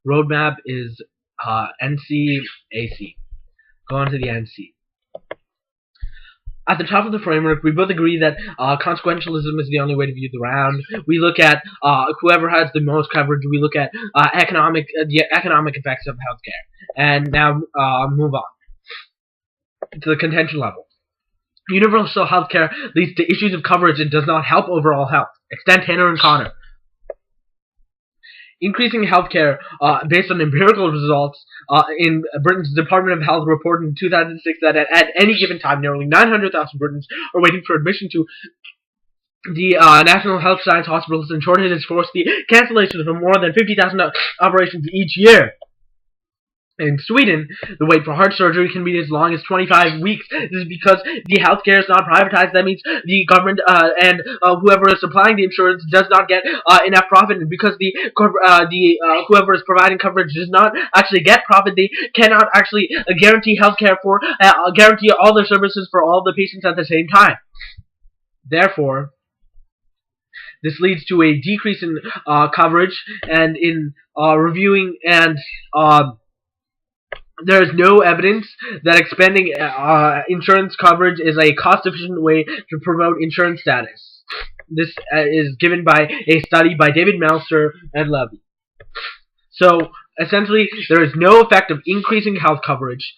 roadmap is NC-AC. Go on to the NC. At the top of the framework, we both agree that consequentialism is the only way to view the round. We look at whoever has the most coverage. We look at the economic effects of healthcare, and now move on to the contention level. Universal healthcare leads to issues of coverage and does not help overall health. Extend Tanner and Connor. Increasing healthcare based on empirical results in Britain's Department of Health reported in 2006 that at any given time, nearly 900,000 Britons are waiting for admission to the National Health Science Hospitals, and shortages forced the cancellation of more than 50,000 operations each year. In Sweden, the wait for heart surgery can be as long as 25 weeks. This is because the healthcare is not privatized. That means the government and whoever is supplying the insurance does not get enough profit, and because the whoever is providing coverage does not actually get profit, they cannot actually guarantee healthcare for guarantee all their services for all the patients at the same time. Therefore, this leads to a decrease in coverage, and in reviewing and there is no evidence that expanding insurance coverage is a cost-efficient way to promote insurance status. This is given by a study by David Meltzer and Levy. So essentially, there is no effect of increasing health coverage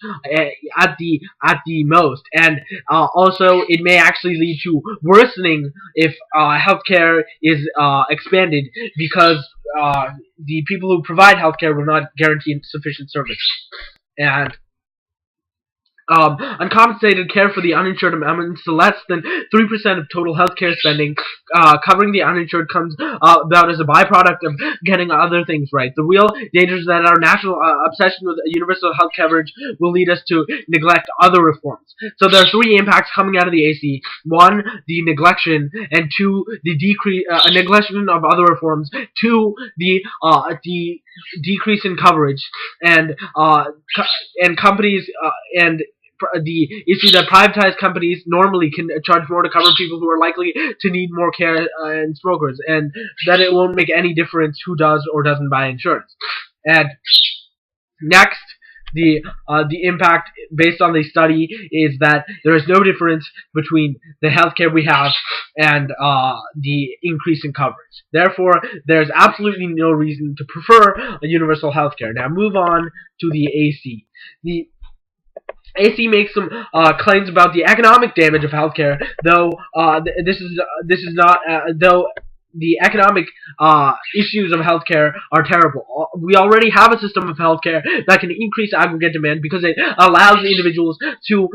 at the most, and also it may actually lead to worsening if healthcare is expanded, because the people who provide healthcare will not guarantee sufficient service. And uncompensated care for the uninsured amounts to less than 3% of total healthcare spending. Covering the uninsured comes about as a byproduct of getting other things right. The real danger is that our national obsession with universal health coverage will lead us to neglect other reforms. So there are three impacts coming out of the AC. One, the neglection, and two, the neglection of other reforms. Two, the decrease in coverage, and companies and the issue that privatized companies normally can charge more to cover people who are likely to need more care and smokers, and that it won't make any difference who does or doesn't buy insurance. And next, the impact based on the study is that there is no difference between the healthcare we have and the increase in coverage. Therefore, there's absolutely no reason to prefer a universal healthcare. Now, move on to the AC. The AC makes some claims about the economic damage of healthcare, though this is not though the economic issues of healthcare are terrible. We already have a system of healthcare that can increase aggregate demand because it allows individuals to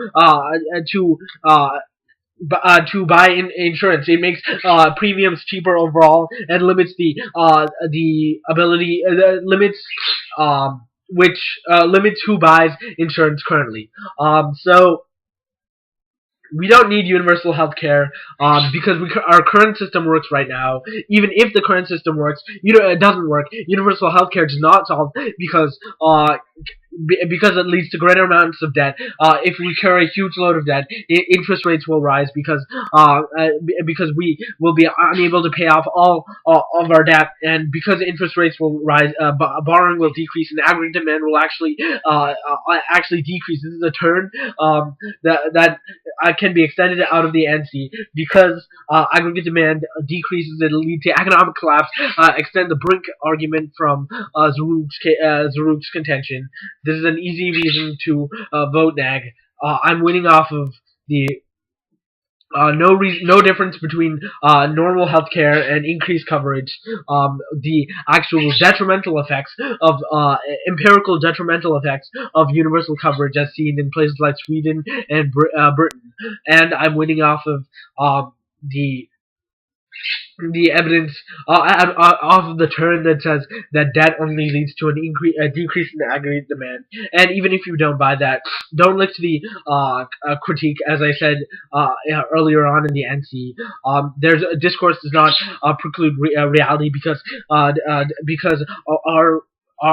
buy insurance. It makes premiums cheaper overall and limits the ability limits limits who buys insurance currently. So we don't need universal health care because our current system works right now. Even if the current system works, it doesn't work. Universal health care does not solve because it leads to greater amounts of debt. If we carry a huge load of debt, interest rates will rise because we will be unable to pay off all of our debt, and because interest rates will rise, borrowing will decrease, and aggregate demand will actually decrease. This is a turn that can be extended out of the NC. Because aggregate demand decreases, it'll lead to economic collapse. Extend the Brink argument from Zaruk's contention. This is an easy reason to vote nag. I'm winning off of the no difference between normal healthcare and increased coverage. The actual detrimental effects of empirical detrimental effects of universal coverage, as seen in places like Sweden and Britain. And I'm winning off of the evidence off of the turn that says that debt only leads to a decrease in aggregate demand. And even if you don't buy that, don't look to the critique, as I said earlier on in the NC. There's discourse does not preclude reality, because our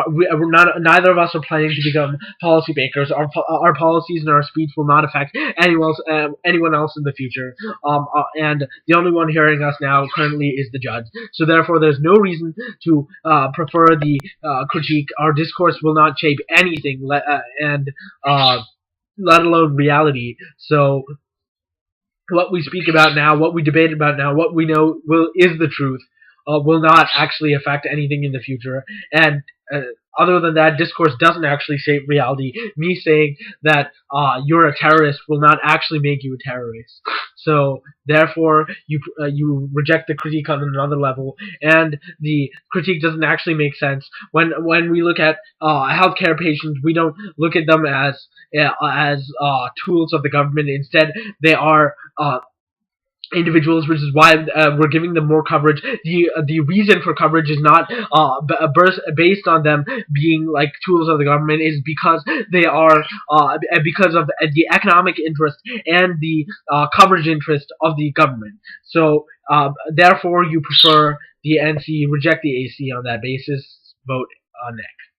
we're not, neither of us are planning to become policy makers. Our policies and our speech will not affect anyone else in the future. And the only one hearing us now currently is the judge. So therefore, there's no reason to prefer the critique. Our discourse will not shape anything, and let alone reality. So what we speak about now, what we debate about now, what we know is the truth, will not actually affect anything in the future. And uh, other than that, discourse doesn't actually shape reality. Me saying that you're a terrorist will not actually make you a terrorist. So therefore, you reject the critique on another level, and the critique doesn't actually make sense. When we look at healthcare patients, we don't look at them as tools of the government. Instead, they are individuals, which is why we're giving them more coverage. The reason for coverage is not based on them being like tools of the government, is because they are because of the economic interest and the coverage interest of the government. So therefore, you prefer the NC, reject the AC on that basis. Vote next.